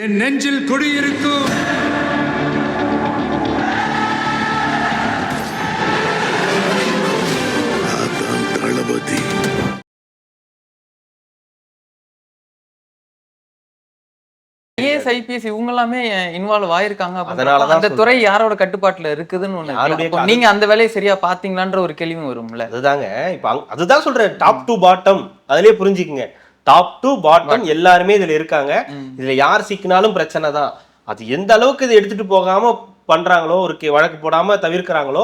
என் நெஞ்சில் குடியிருக்கும் தளபதி. IAS IPS இவங்க எல்லாமே இன்வால்வ் ஆயிருக்காங்க. அதனாலதான் அந்த துறை யாரோட கட்டுப்பாட்டுல இருக்குதுன்னு ஒண்ணு. நீங்க அந்த வேலையை சரியா பாத்தீங்களான்ற ஒரு கேள்வி வரும்ல. அதுதாங்க இப்ப அதுதான் சொல்றேன், டாப் டு பாட்டம் அதுலயே புரிஞ்சுக்குங்க. டாப் டு பாட்டம் எல்லாருமே இதுல இருக்காங்க. இதுல யார் சிக்கினாலும் பிரச்சனை தான். அது எந்த அளவுக்கு இதை எடுத்துட்டு போகாம பண்றாங்களோ, ஒரு வழக்கு போடாம தவிர்க்கிறாங்களோ,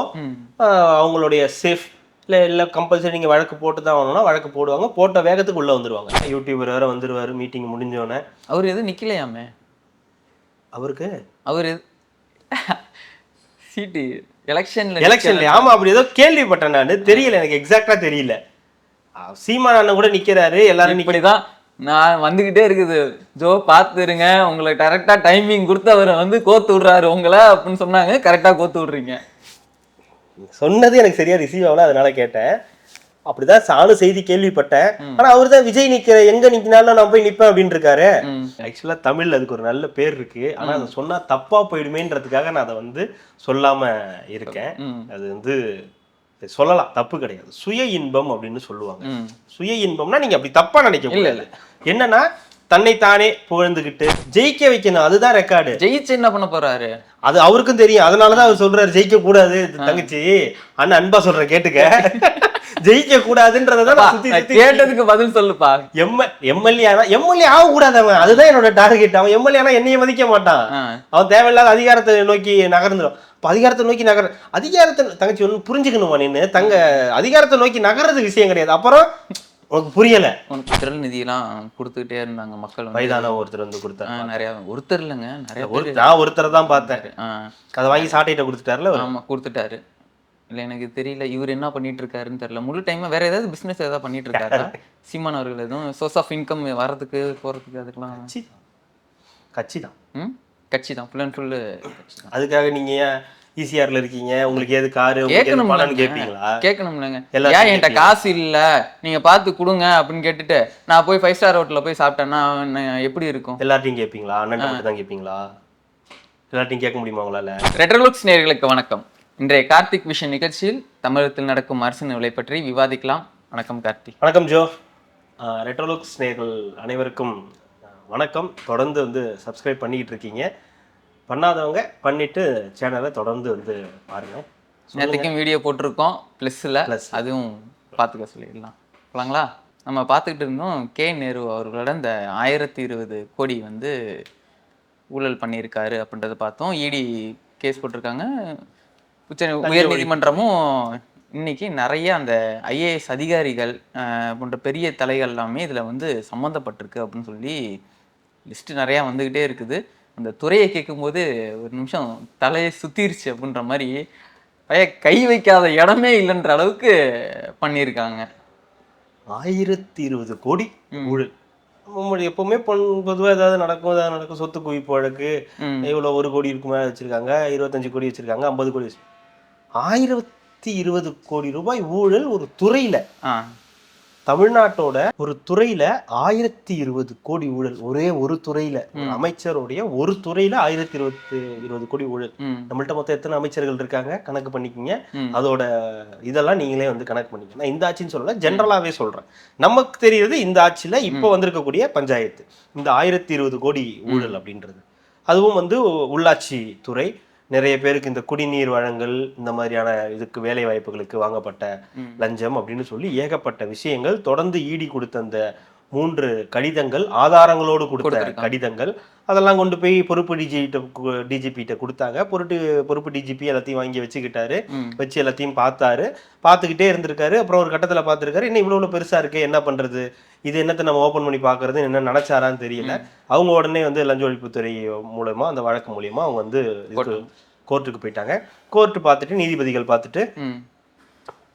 அவங்களுடைய சேஃப் இல்ல கம்பல்சரி நீங்க வழக்கு போட்டு தான் ஆகணும்னா வழக்கு போடுவாங்க. போட்ட வேகத்துக்கு உள்ள வந்துருவாங்க. யூடியூபர் வேற வந்துருவாரு மீட்டிங் முடிஞ்சோடனே. அவர் எதுவும் நிக்கலையாமே அவருக்கு அவரு சீட்டு எலெக்ஷன்ல ஆமா அப்படி ஏதோ கேள்விப்பட்டேன் நான். தெரியல எனக்கு எக்ஸாக்டா தெரியல. சீமான் அண்ணன் கூட நிக்கிறாரு. எல்லாரும் இப்படிதான் நான் வந்துகிட்டே இருக்குது. ஜோ பாத்துருங்க, உங்களை கரெக்டா டைமிங் கொடுத்து அவரை வந்து கோத்து விடுறாரு உங்களை அப்படின்னு சொன்னாங்க. கரெக்டா கோத்து விடுறீங்க. சொன்னது எனக்கு சரியா ரிசீவ் ஆகல, அதனால கேட்டேன். அப்படிதான் சாணு செய்தி கேள்விப்பட்டேன். ஆனா அவரு தான் விஜய் நிக்கிற எங்க நிக்கினாலும் நான் போய் நிப்பேன் அப்படின்னு இருக்காரு. ஆக்சுவலா தமிழ்ல அதுக்கு ஒரு நல்ல பேர் இருக்கு. ஆனா அதை சொன்னா தப்பா போயிடுமேன்றதுக்காக நான் அதை வந்து சொல்லாம இருக்கேன். அது வந்து சொல்லலாம், தப்பு கிடையாது. சுய இன்பம் அப்படின்னு சொல்லுவாங்க. சுய இன்பம்னா நீங்க அப்படி தப்பா நினைக்க முடியல. என்னன்னா தன்னைத்தானே புகழ்ந்துகிட்டு ஜெயிக்க வைக்கணும், அதுதான் ரெக்கார்டு. ஜெயிச்சு என்ன பண்ண போறாரு அது அவருக்கும் தெரியும். அதனாலதான் அவர் சொல்றாரு ஜெயிக்க கூடாது. தங்கச்சி அண்ணன் அன்பா சொல்ற கேட்டுக்க, ஜெயிக்க கூடாதுன்றதான் கேட்டதுக்கு பதில் சொல்லுப்பா. எம்எல்ஏ ஆக கூடாது அவன், அதுதான் என்னோட டார்கெட். அவன் எம்எல்ஏ ஆனா என்னைய மதிக்க மாட்டான். அவன் தேவையில்லாத அதிகாரத்தை நோக்கி நகர்ந்துடும். அதிகாரத்தை நோக்கி அதிகாரத்தை தங்கச்சி ஒண்ணு புரிஞ்சுக்கணுமா நீன்னு, தங்க அதிகாரத்தை நோக்கி நகர்றது விஷயம் கிடையாது. அப்புறம் உனக்கு புரியல. உனக்கு திரள் நிதியெல்லாம் கொடுத்துக்கிட்டே இருந்தாங்க மக்கள். வயதான ஒருத்தர் வந்து கொடுத்தாரு. நிறைய ஒருத்தர் இல்லைங்க, நிறைய நான் ஒருத்தரை தான் பார்த்தேன். அதை வாங்கி சாட்டையிட்ட கொடுத்துட்டாருல. ஆமா கொடுத்துட்டாரு. இல்லை எனக்கு தெரியல இவர் என்ன பண்ணிட்டு இருக்காருன்னு தெரியல. முழு டைமா வேற ஏதாவது பிசினஸ் ஏதாவது பண்ணிட்டு இருக்காரு சீமான் அவர்கள்? எதுவும் சோர்ஸ் ஆஃப் இன்கம் வரதுக்கு போறதுக்கு அதுக்கெல்லாம் கட்சி தான். கட்சி தான் ஃபுல் அண்ட் ஃபுல். அதுக்காக நீங்க ஈசிஆர்ல இருக்கீங்க, உங்களுக்கு ஏது காரு கேட்பீங்களா? கேட்கணும்லங்க. ஏன் என்கிட்ட காசு இல்ல நீங்க பார்த்து கொடுங்க அப்படின்னு கேட்டுட்டு நான் போய் 5 ஸ்டார் ஹோட்டல்ல போய் சாப்பிட்டேன்னா எப்படி இருக்கும்? எல்லார்ட்டையும் கேட்பீங்களா? அண்ணன் மட்டும் தான் கேட்பீங்களா? எல்லார்ட்டையும் கேட்க முடியுமா உங்களால? ரெட்ரோலுக்ஸ் நேயர்களுக்கு வணக்கம். இன்றைய கார்த்திக் விஷன் நிகழ்ச்சியில் தமிழகத்தில் நடக்கும் அரசின் விலை பற்றி விவாதிக்கலாம். வணக்கம் கார்த்திக். வணக்கம் ஜோ. ரெட்ரோலுக்ஸ் நேயர்கள் அனைவருக்கும் வணக்கம். தொடர்ந்து வந்து சப்ஸ்கிரைப் பண்ணிக்கிட்டு இருக்கீங்க. பண்ணாதவங்க பண்ணிட்டு சேனலை தொடர்ந்து வந்து பாருங்க. நேற்றுக்கும் வீடியோ போட்டிருக்கோம் ப்ளஸ்ஸில், அதுவும் பார்த்துக்க சொல்லிடலாம் போலாங்களா? நம்ம பார்த்துக்கிட்டு இருந்தோம் கே நேரு அவர்களோட இந்த 1020 கோடி வந்து ஊழல் பண்ணியிருக்காரு அப்படின்றத பார்த்தோம். இடி கேஸ் போட்டிருக்காங்க. உயர் நீதிமன்றமும் இன்னைக்கு நிறைய அந்த ஐஏஎஸ் அதிகாரிகள் போன்ற பெரிய தலைகள் எல்லாமே இதில் வந்து சம்மந்தப்பட்டிருக்கு அப்படின்னு சொல்லி லிஸ்ட்டு நிறையா வந்துக்கிட்டே இருக்குது. அந்த துறையை கேட்கும்போது ஒரு நிமிஷம் தலையை சுத்திருச்சு அப்படின்ற மாதிரி, கை வைக்காத இடமே இல்லைன்ற அளவுக்கு பண்ணியிருக்காங்க. 1020 கோடி ஊழல். எப்பவுமே பொதுவாக ஏதாவது நடக்கும். சொத்து குவிப்பு வழக்கு இவ்வளோ 1 கோடி இருக்குமே வச்சிருக்காங்க, 25 கோடி வச்சிருக்காங்க, 50 கோடி 1020 கோடி ரூபாய் ஊழல் ஒரு துறையில. தமிழ்நாட்டோட ஒரு துறையில 1020 கோடி ஊழல். ஒரே ஒரு துறையில, அமைச்சருடைய ஒரு துறையில 1020 கோடி ஊழல். நம்மள்ட்ட மொத்தம் எத்தனை அமைச்சர்கள் இருக்காங்க கணக்கு பண்ணிக்கிங்க. அதோட இதெல்லாம் நீங்களே வந்து கணக்கு பண்ணிக்க. நான் இந்த ஆட்சின்னு சொல்லல, ஜென்ரலாவே சொல்றேன். நமக்கு தெரியுது இந்த ஆட்சியில இப்போ வந்திருக்கக்கூடிய பஞ்சாயத்து இந்த 1020 கோடி ஊழல் அப்படின்றது. அதுவும் வந்து உள்ளாட்சி துறை. நிறைய பேருக்கு இந்த குடிநீர் வழங்கல், இந்த மாதிரியான இதுக்கு வேலை வாய்ப்புகளுக்கு வாங்கப்பட்ட லஞ்சம் அப்படின்னு சொல்லி ஏகப்பட்ட விஷயங்கள். தொடர்ந்து ஈடி கொடுத்த அந்த 3 கடிதங்கள், ஆதாரங்களோடு கொடுத்த கடிதங்கள், அதெல்லாம் கொண்டு போய் பொறுப்பு டிஜிபிகிட்ட கொடுத்தாங்க. பொறுப்பு டிஜிபி எல்லாத்தையும் வாங்கி வச்சுக்கிட்டாரு. வச்சு எல்லாத்தையும் பார்த்துக்கிட்டே இருந்திருக்காரு. அப்புறம் ஒரு கட்டத்தில் பார்த்துருக்காரு, இன்னும் இவ்வளோ பெருசா இருக்கு, என்ன பண்றது, இது என்னத்தை நம்ம ஓப்பன் பண்ணி பார்க்கறது, என்ன நினைச்சாரான்னு தெரியல. அவங்க உடனே வந்து லஞ்ச ஒழிப்புத்துறை மூலமா, அந்த வழக்கு மூலியமா அவங்க வந்து கோர்ட்டுக்கு போயிட்டாங்க. கோர்ட்டு பார்த்துட்டு, நீதிபதிகள் பார்த்துட்டு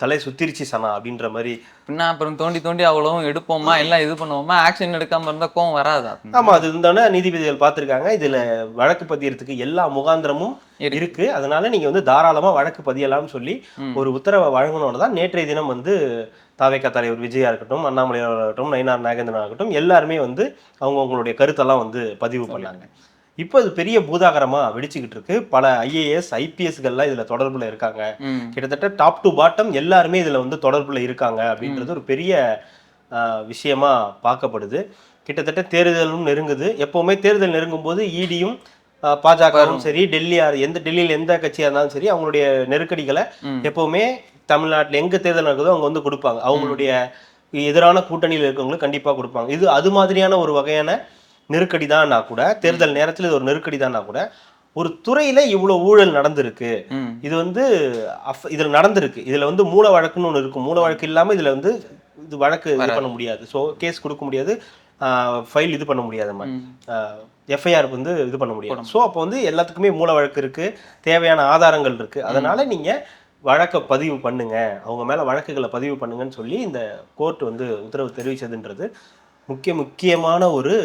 தலை சுத்திருச்சு சனா அப்படின்ற மாதிரி. பின்னா அப்புறம் தோண்டி தோண்டி அவ்வளவும் எடுப்போமா எல்லாம் இது பண்ணுவோமா, ஆக்ஷன் எடுக்காம இருந்தா கோவம் வராதா? ஆமா, அது இருந்தானே நீதிபதிகள் பார்த்திருக்காங்க. இதுல வழக்கு பதியறதுக்கு எல்லா முகாந்திரமும் இருக்கு, அதனால நீங்க வந்து தாராளமா வழக்கு பதியலாம்னு சொல்லி ஒரு உத்தரவை வழங்கணும்னு தான் நேற்றைய தினம் வந்து தாவேகா தலைவர் விஜயா இருக்கட்டும், அண்ணாமலையாக இருக்கட்டும், நயினார் நாகேந்திரன் ஆகட்டும், எல்லாருமே வந்து அவங்களுடைய கருத்தெல்லாம் வந்து பதிவு பண்ணாங்க. இப்போ இது பெரிய பூதாகரமா வெடிச்சுக்கிட்டு இருக்கு. பல IAS IPSகள்லாம் இதுல தொடர்புல இருக்காங்க. கிட்டத்தட்ட டாப் டு பாட்டம் எல்லாருமே இதுல வந்து தொடர்புல இருக்காங்க அப்படின்றது ஒரு பெரிய விஷயமா பார்க்கப்படுது. கிட்டத்தட்ட தேர்தலும் நெருங்குது. எப்பவுமே தேர்தல் நெருங்கும் போது இடியும் பாஜகவும் சரி, டெல்லியில் எந்த கட்சியா இருந்தாலும் சரி, அவங்களுடைய நெருக்கடிகளை எப்பவுமே தமிழ்நாட்டில் எங்க தேர்தல் நடக்குதோ அவங்க வந்து கொடுப்பாங்க. அவங்களுடைய எதிரான கூட்டணியில் இருக்கவங்களுக்கு கண்டிப்பா கொடுப்பாங்க. இது அது மாதிரியான ஒரு வகையான நெருக்கடி தான்னா கூட, தேர்தல் நேரத்தில் இது ஒரு நெருக்கடி தான்னா கூட, ஒரு துறையில இவ்வளவு ஊழல் நடந்திருக்கு, இது வந்து இதுல நடந்திருக்கு, இதுல வந்து மூல வழக்குன்னு ஒண்ணு இருக்கும். மூல வழக்கு இல்லாம இதுல வந்து இது வழக்கு இது பண்ண முடியாது, ஸோ கேஸ் கொடுக்க முடியாது, ஃபைல் இது பண்ண முடியாது, எஃப்ஐஆர் வந்து இது பண்ண முடியாது. ஸோ அப்போ வந்து எல்லாத்துக்குமே மூல வழக்கு இருக்கு, தேவையான ஆதாரங்கள் இருக்கு. அதனால நீங்க வழக்கை பதிவு பண்ணுங்க, அவங்க மேல வழக்குகளை பதிவு பண்ணுங்கன்னு சொல்லி இந்த கோர்ட் வந்து உத்தரவு தெரிவிச்சதுன்றது முக்கியமான ஒரு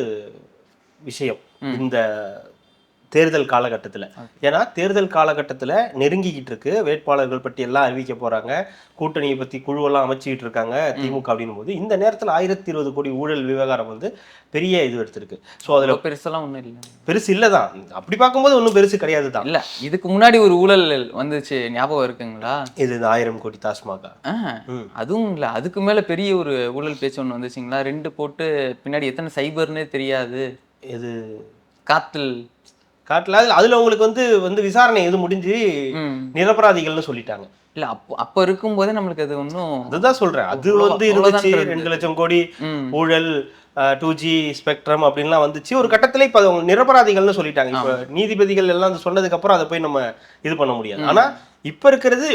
விஷயம் இந்த தேர்தல் காலகட்டத்தில். ஏன்னா தேர்தல் காலகட்டத்தில் நெருங்கிக்கிட்டு இருக்கு, வேட்பாளர்கள் பற்றி எல்லாம் அறிவிக்க போறாங்க, கூட்டணியை பற்றி குழுவெல்லாம் அமைச்சிக்கிட்டு இருக்காங்க திமுக அப்படின்னும் போது, இந்த நேரத்தில் 1020 கோடி ஊழல் விவகாரம் வந்து பெரிய இது எடுத்திருக்கு. ஸோ அதில் பெருசெல்லாம் ஒன்றும் இல்லை, பெருசு இல்லை தான், அப்படி பார்க்கும்போது ஒன்றும் பெருசு கிடையாது தான். இல்லை, இதுக்கு முன்னாடி ஒரு ஊழல் வந்துச்சு, ஞாபகம் இருக்குங்களா? இது 1000 கோடி டாஸ்மாக. அதுவும் இல்லை, அதுக்கு மேலே பெரிய ஒரு ஊழல் பேச்சு ஒன்று வந்துச்சுங்களா, 2 போட்டு பின்னாடி எத்தனை சைபர்னே தெரியாது, இது காத்தில் காட்டல. அதுல உங்களுக்கு வந்து விசாரணை எது முடிஞ்சு நிரபராதிகள்னு சொல்லிட்டாங்க. இல்ல அப்ப இருக்கும் போதே நம்மளுக்கு அது ஒன்றும், அதுதான் சொல்றேன், அது வந்து இருந்துச்சு 2 லட்சம் கோடி ஊழல், 2G ஸ்பெக்ட்ரம் அப்படின்லாம் வந்துச்சு. ஒரு கட்டத்துல இப்ப நிரபராதிகள்னு சொல்லிட்டாங்க. இப்ப நீதிபதிகள் எல்லாம் சொன்னதுக்கு அப்புறம் அதை போய் நம்ம இது பண்ண முடியாது. ஆனா இப்ப இருக்கிறது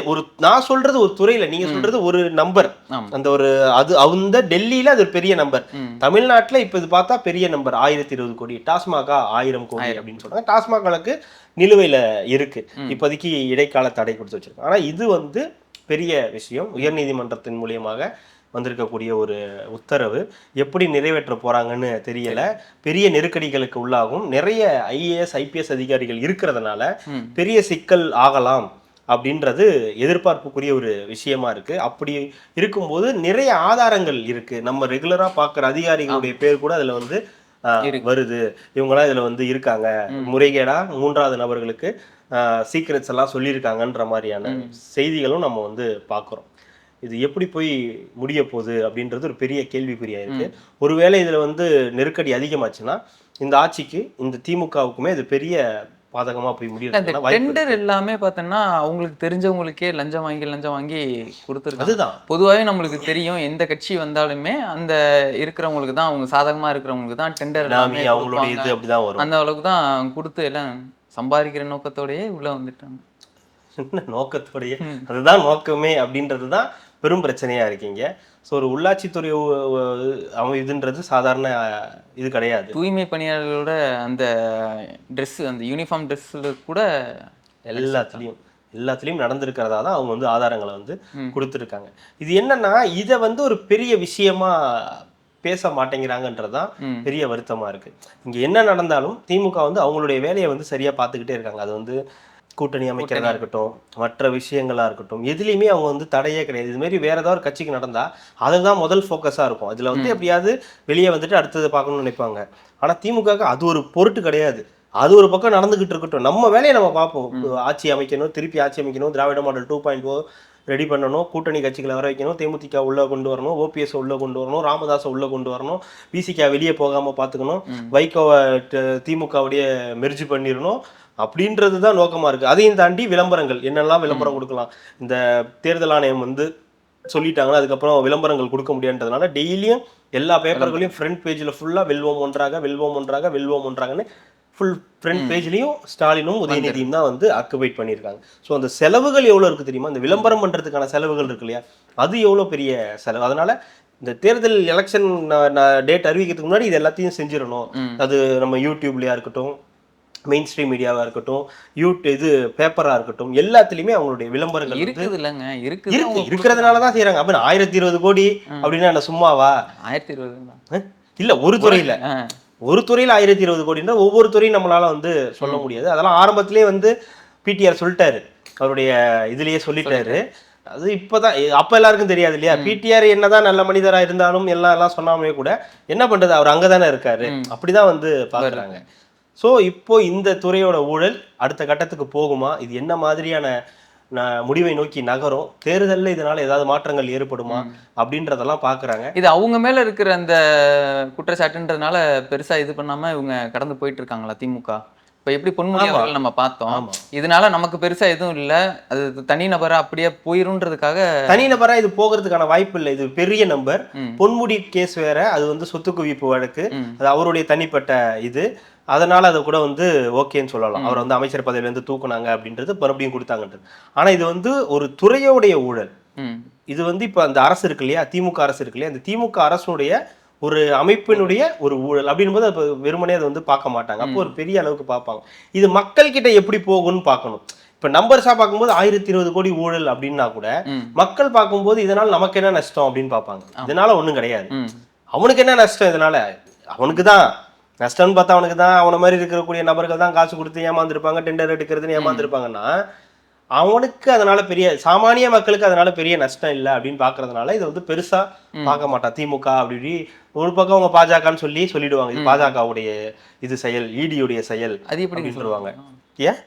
நான் சொல்றது ஒரு துறையில, நீங்க சொல்றது ஒரு நம்பர், அந்த ஒரு அது அந்த டெல்லியில அது ஒரு பெரிய நம்பர். தமிழ்நாட்டுல இப்ப இது பார்த்தா பெரிய நம்பர் 1020 கோடி. டாஸ்மாகா 1000 கோடி அப்படின்னு சொல்றாங்க. டாஸ்மாக் வழக்கு நிலுவையில இருக்கு, இப்போதைக்கு இடைக்கால தடை கொடுத்து வச்சிருக்காங்க. ஆனா இது வந்து பெரிய விஷயம். உயர்நீதிமன்றத்தின் மூலியமாக வந்திருக்கக்கூடிய ஒரு உத்தரவு எப்படி நிறைவேற்ற போறாங்கன்னு தெரியல. பெரிய நெருக்கடிகளுக்கு உள்ளாகும். நிறைய IAS IPS அதிகாரிகள் இருக்கிறதுனால பெரிய சிக்கல் ஆகலாம் அப்படின்றது எதிர்பார்ப்புக்குரிய ஒரு விஷயமா இருக்கு. அப்படி இருக்கும்போது நிறைய ஆதாரங்கள் இருக்கு. நம்ம ரெகுலரா பார்க்குற அதிகாரிகளுடைய பேர் கூட அதுல வந்து வருது, இவங்கெல்லாம் இதுல வந்து இருக்காங்க, முறைகேடா 3வது நபர்களுக்கு சீக்ரெட்ஸ் எல்லாம் சொல்லியிருக்காங்கன்ற மாதிரியான செய்திகளும் நம்ம வந்து பார்க்குறோம். இது எப்படி போய் முடிய போகுது அப்படின்றது ஒரு பெரிய கேள்விக்குறியா இருக்கு. ஒருவேளை இதுல வந்து நெருக்கடி அதிகமாச்சுன்னா இந்த ஆட்சிக்கு, இந்த திமுகவுக்குமே இது பெரிய பாதகமா போய் முடியும். டெண்டர் எல்லாமே பார்த்தோம்னா அவங்களுக்கு தெரிஞ்சவங்களுக்கே லஞ்சம் வாங்கி கொடுத்துருக்காங்க. அதுதான் பொதுவாகவே நம்மளுக்கு தெரியும், எந்த கட்சி வந்தாலுமே அந்த இருக்கிறவங்களுக்கு தான், அவங்க சாதகமா இருக்கிறவங்களுக்கு தான் டெண்டர் அவங்களுடைய இது அப்படிதான் வரும். அந்த அளவுக்கு தான் கொடுத்து எல்லாம் சம்பாதிக்கிற நோக்கத்தோடயே உள்ள வந்துட்டாங்க. நோக்கத்தோடயே, அதுதான் நோக்கமே அப்படின்றது தான் பெரும் பிரச்சனையா இருக்கீங்க. ஸோ ஒரு உள்ளாட்சித்துறை இதுன்றது சாதாரண இது கிடையாது. தூய்மை பணியாளர்களோட அந்த ட்ரெஸ், அந்த யூனிஃபார்ம் ட்ரெஸ்ஸில் கூட எல்லாத்துலேயும் நடந்திருக்கிறதா தான் அவங்க வந்து ஆதாரங்களை வந்து கொடுத்துருக்காங்க. இது என்னன்னா, இதை வந்து ஒரு பெரிய விஷயமா பேச மாட்டேங்கிறாங்கன்றதுதான் பெரிய வருத்தமா இருக்கு. இங்க என்ன நடந்தாலும் திமுக வந்து அவங்களுடைய வேலையை வந்து சரியா பார்த்துக்கிட்டே இருக்காங்க. அது வந்து கூட்டணி அமைக்கிறதா இருக்கட்டும், மற்ற விஷயங்களா இருக்கட்டும், எதுலையுமே அவங்க வந்து தடையே கிடையாது. இது மாதிரி வேற ஏதாவது ஒரு கட்சிக்கு நடந்தா அதுதான் முதல் ஃபோக்கஸா இருக்கும். அதுல வந்து எப்படியாவது வெளியே வந்துட்டு அடுத்தது பார்க்கணும்னு நினைப்பாங்க. ஆனா திமுகவுக்கு அது ஒரு பொருட்டு கிடையாது. அது ஒரு பக்கம் நடந்துகிட்டு இருக்கட்டும், நம்ம வேலையை நம்ம பார்ப்போம். ஆட்சி அமைக்கணும், திருப்பி ஆட்சி அமைக்கணும், திராவிட மாடல் 2.0 ரெடி பண்ணணும், கூட்டணி கட்சிகளை வர வைக்கணும், தேமுதிக உள்ள கொண்டு வரணும், OPS உள்ள கொண்டு வரணும், ராமதாஸை உள்ள கொண்டு வரணும், விசிக வெளியே போகாம பார்த்துக்கணும், வைகோவை திமுகவுடைய மெர்ஜ் பண்ணிடணும் அப்படின்றது தான் நோக்கமா இருக்கு. அதையும் தாண்டி விளம்பரங்கள், என்னெல்லாம் விளம்பரம் கொடுக்கலாம், இந்த தேர்தல் ஆணையம் வந்து சொல்லிட்டாங்கன்னா அதுக்கப்புறம் விளம்பரங்கள் கொடுக்க முடியாதுன்றதுனால டெய்லியும் எல்லா பேப்பர்களையும் ஃப்ரண்ட் பேஜில் ஃபுல்லாக வெல்வோம் ஒன்றாகன்னு ஃபுல் ஃப்ரண்ட் பேஜ்லையும் ஸ்டாலினும் உதயநிதியும் தான் வந்து ஆக்குபைட் பண்ணியிருக்காங்க. ஸோ அந்த செலவுகள் எவ்வளோ இருக்குது தெரியுமா? இந்த விளம்பரம் பண்ணுறதுக்கான செலவுகள் இருக்கு இல்லையா, அது எவ்வளோ பெரிய செலவு. அதனால இந்த தேர்தல் எலெக்ஷன் டேட் அறிவிக்கிறதுக்கு முன்னாடி இது எல்லாத்தையும் செஞ்சிடணும். அது நம்ம யூடியூப்லையா இருக்கட்டும், மெயின் ஸ்ட்ரீம் மீடியாவா இருக்கட்டும், இது பேப்பரா இருக்கட்டும், எல்லாத்துலயுமே அவங்களுடைய விளம்பரங்கள் இருக்குது இல்லைங்க, இருக்குது இருக்கிறதுனாலதான் செய்யறாங்க. அப்ப 1020 கோடி அப்படின்னா என்ன சும்மாவா? 1020 இல்ல ஒரு துறையில 1020 கோடின்னா ஒவ்வொரு துறையும் நம்மளால வந்து சொல்ல முடியாது. அதெல்லாம் ஆரம்பத்திலேயே வந்து பிடிஆர் சொல்லிட்டாரு, அவருடைய இதுலயே சொல்லிட்டாரு. அது இப்பதான், அப்ப எல்லாருக்கும் தெரியாது இல்லையா. பிடிஆர் என்னதான் நல்ல மனிதரா இருந்தாலும் எல்லாம் சொன்னாமே கூட என்ன பண்றது, அவர் அங்கதானே இருக்காரு, அப்படிதான் வந்து பாக்குறாங்க. ஸோ இப்போ இந்த துறையோட ஊழல் அடுத்த கட்டத்துக்கு போகுமா, இது என்ன மாதிரியான முடிவை நோக்கி நகரும், தேர்தலில் இதனால ஏதாவது மாற்றங்கள் ஏற்படுமா அப்படின்றதெல்லாம் பாக்குறாங்க. இது அவங்க மேல இருக்கிற அந்த குற்றச்சாட்டுன்றதுனால பெருசா இது பண்ணாம இவங்க கடந்து போயிட்டு இருக்காங்களா திமுக? இப்ப எப்படி பொன்முடி அவர்கள் நம்ம பார்த்தோம், இதனால நமக்கு பெருசா எதுவும் இல்ல, அது தனிநபரா அப்படியே போயிருன்றதுக்காக. தனிநபரா இது போகிறதுக்கான வாய்ப்பு இல்லை, இது பெரிய நம்பர். பொன்முடி கேஸ் வேற, அது வந்து சொத்து குவிப்பு வழக்கு, அது அவருடைய தனிப்பட்ட இது. அதனால அதை கூட வந்து ஓகேன்னு சொல்லலாம். அவர் வந்து அமைச்சர் பதவியில இருந்து தூக்குனாங்க அப்படின்றது மறுபடியும் கொடுத்தாங்கன்றது. ஆனா இது வந்து ஒரு துறையோடைய ஊழல். இது வந்து இப்ப அந்த அரசு இருக்கு இல்லையா, திமுக அரசு இருக்கு இல்லையா, அந்த திமுக அரசுடைய ஒரு அமைப்பினுடைய ஒரு ஊழல் அப்படின் போது வெறுமனே அதை வந்து பார்க்க மாட்டாங்க. அப்போ ஒரு பெரிய அளவுக்கு பார்ப்பாங்க. இது மக்கள் கிட்ட எப்படி போகும்னு பார்க்கணும். இப்ப நம்பர்ஸா பார்க்கும்போது 1020 கோடி ஊழல் அப்படின்னா கூட மக்கள் பார்க்கும்போது இதனால நமக்கு என்ன நஷ்டம் அப்படின்னு பார்ப்பாங்க. இதனால ஒண்ணும் கிடையாது, அவனுக்கு என்ன நஷ்டம், இதனால அவனுக்கு தான் நஷ்டம்னு பார்த்தா அவனுக்கு தான், அவனை மாதிரி இருக்கக்கூடிய நபர்கள் தான் காசு கொடுத்து ஏமாந்துருப்பாங்க, டெண்டர் எடுக்கிறதுன்னு ஏமாந்துருப்பாங்கன்னா அவனுக்கு அதனால பெரிய, சாமானிய மக்களுக்கு அதனால பெரிய நஷ்டம் இல்லை அப்படின்னு பாக்குறதுனால இதை வந்து பெருசா பார்க்க மாட்டான் திமுக. அப்படி ஒரு பக்கம் அவங்க பாஜகன்னு சொல்லிடுவாங்க, இது பாஜகவுடைய இது செயல், ஈடியுடைய செயல், அது எப்படி சொல்லுவாங்க. ஏன்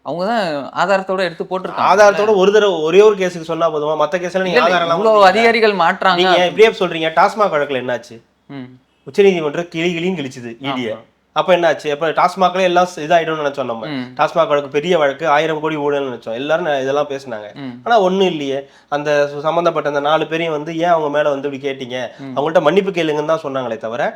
அவங்கதான் ஆதாரத்தோட எடுத்து போட்டுருக்காங்க. ஆதாரத்தோட ஒரு தடவை ஒரே ஒரு கேஸுக்கு சொன்னா போதுமா? மத்த கேஸ்ல நீங்க ஆதாரம் அதிகாரிகள் மாற்றாங்க. நீங்க இப்படியே சொல்றீங்க. டாஸ்மாக் வழக்குல என்னாச்சு? உச்சநீதிமன்றம் கிளியும் கிழிச்சுது ஈடிய. அப்ப என்னாச்சு? அப்ப டாஸ்மாக்ல எல்லாம் இதாயிடும் நினைச்சோம் நம்ம. டாஸ்மாக் வழக்கு பெரிய வழக்கு, 1000 கோடி ஊழல் நினைச்சோம், எல்லாரும் இதெல்லாம் பேசினாங்க. ஆனா ஒண்ணும் இல்லையே. அந்த சம்பந்தப்பட்ட அந்த 4 பேரையும் வந்து ஏன் அவங்க மேல வந்து இப்படி கேட்டீங்க, அவங்கள்ட்ட மன்னிப்பு கேளுங்கன்னு தான் சொன்னாங்களே தவிர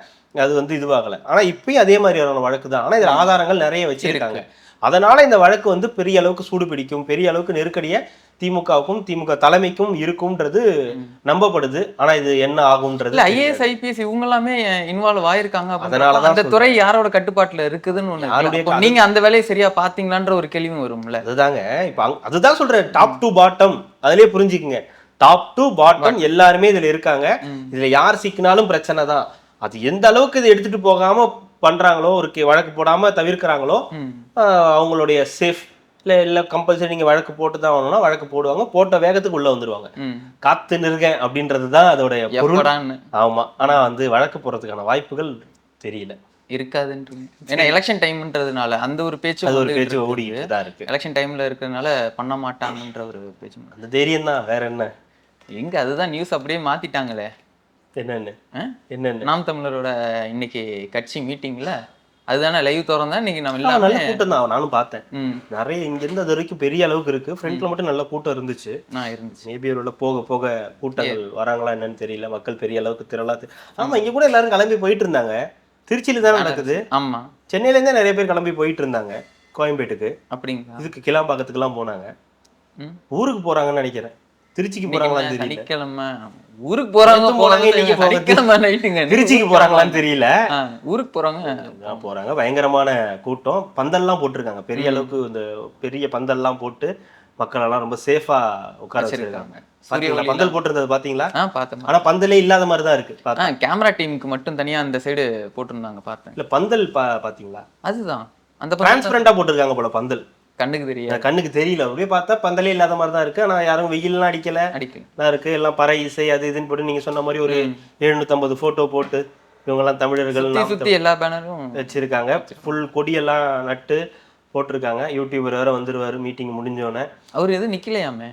அது வந்து இதுவாகல. ஆனா இப்பயும் அதே மாதிரியான வழக்கு தான். ஆனா இதுல ஆதாரங்கள் நிறைய வச்சிருக்காங்க. அதனால இந்த வழக்கு வந்து பெரிய அளவுக்கு சூடு பிடிக்கும், பெரிய அளவுக்கு நெருக்கடிய திமுகவுக்கும் திமுக தலைமைக்கும் இருக்கும்ன்றது நம்பப்படுது. ஆனா இது என்ன ஆகும்ன்றது ஐஏஎஸ் ஐபிஎஸ் இவங்க எல்லாமே இன்வால்வ் ஆயிருக்காங்க. அதனாலதான் அந்த துறை யாரோட கட்டுப்பாட்டுல இருக்குதுன்னு ஒண்ணு. நீங்க அந்த வேலையை சரியா பாத்தீங்களான்ற ஒரு கேள்வியும் வரும்ல. அதுதாங்க இப்ப அதுதான் சொல்றேன், டாப் டு பாட்டம். அதுலயே புரிஞ்சுக்குங்க, டாப் டு பாட்டம் எல்லாருமே இதுல இருக்காங்க. இதுல யார் சிக்கினாலும் பிரச்சனை தான். அது எந்த அளவுக்கு இதை எடுத்துட்டு போகாம பண்றாங்களோ, ஒரு வழக்கு போடாம தவிர்க்கிறாங்களோ, அவங்களுடைய சேஃப் இல்ல கம்பல்சரி நீங்க வழக்கு போட்டு தான் ஆகணும்னா வழக்கு போடுவாங்க, போட்ட வேகத்துக்கு உள்ள வந்துருவாங்க. காத்து நிற்க அப்படின்றதுதான் அதோடைய பொருள். ஆமா. ஆனா வந்து வழக்கு போறதுக்கான வாய்ப்புகள் தெரியல, இருக்காதுன்றீங்க. ஏன்னா எலெக்ஷன் டைம்ன்றதுனால அந்த ஒரு பேச்சு ஓடிட்டு தான் இருக்கு. எலெக்ஷன் டைம்ல இருக்கிறதுனால பண்ண மாட்டாங்கன்ற ஒரு பேச்சு. அந்த தைரியம் தான், வேற என்ன எங்க. அதுதான் நியூஸ் அப்படியே மாத்திட்டாங்களே. என்னன்னு நாம் தமிழரோட இன்னைக்கு கட்சி மீட்டிங்ல அதுதானே லைவ் திறந்தா இன்னைக்கு நம்ம எல்லாம் நல்ல கூட்டம் தான். நானும் பார்த்தேன், நிறைய இங்க இருந்து அது வரைக்கும் பெரிய அளவுக்கு இருக்கு. ஃப்ரண்ட்ல மட்டும் நல்ல கூட்டம் இருந்துச்சு. மேபி உள்ள போக போக கூட்டங்கள் வராங்களா என்னன்னு தெரியல, மக்கள் பெரிய அளவுக்கு திரளா. ஆமா, இங்க கூட எல்லாரும் கிளம்பி போயிட்டு இருந்தாங்க. திருச்சியில தானே நடக்குது. ஆமா, சென்னையில இருந்தே நிறைய பேர் கிளம்பி போயிட்டு இருந்தாங்க கோயம்பேட்டுக்கு. அப்படிங்களா? இதுக்கு கிளாம்பாக்கத்துக்கு எல்லாம் போனாங்க. ஊருக்கு போறாங்கன்னு நினைக்கிறேன். திருச்சிக்கு போறாங்களான்னு தெரியல. சனிக்கிழமை ஊருக்கு போறாங்க, திருச்சிக்கு போறாங்களான்னு தெரியல. ஊருக்கு போறாங்க. பயங்கரமான கூட்டம். பந்தல்லாம் போட்டிருக்காங்க பெரிய அளவுக்கு. இந்த பெரிய பந்தல்லாம் போட்டு மக்கள் எல்லாம் ரொம்ப சேஃபா உட்கார வச்சிருக்காங்க. பந்தல் போட்டிருந்தது பாத்தீங்களா? ஆனா பந்தலே இல்லாத மாதிரி தான் இருக்கு. கேமரா டீமுக்கு மட்டும் தனியா அந்த சைடு போட்டிருந்தாங்க, பார்த்தேன். இல்ல பந்தல் பாத்தீங்களா? அதுதான் அந்த டிரான்ஸ்பரண்டா போட்டிருக்காங்க போல பந்தல். கண்ணுக்கு தெரியல. அப்படியே பார்த்தா பந்தலே இல்லாத மாதிரி தான் இருக்கு. ஆனா யாரும் வெயில்லாம் அடிக்கல இருக்கு. எல்லாம் பறை இசை அது இதுன்னு போட்டு நீங்க சொன்ன மாதிரி ஒரு 750 போட்டோ போட்டு இவங்க எல்லாம் தமிழர்கள் சுத்தி எல்லா பேனரும் வச்சிருக்காங்க. ஃபுல் கொடியெல்லாம் நட்டு போட்டிருக்காங்க. யூடியூபர் வேற வந்துருவாரு மீட்டிங் முடிஞ்சோடனே. அவரு எதுவும் நிக்கலையாமே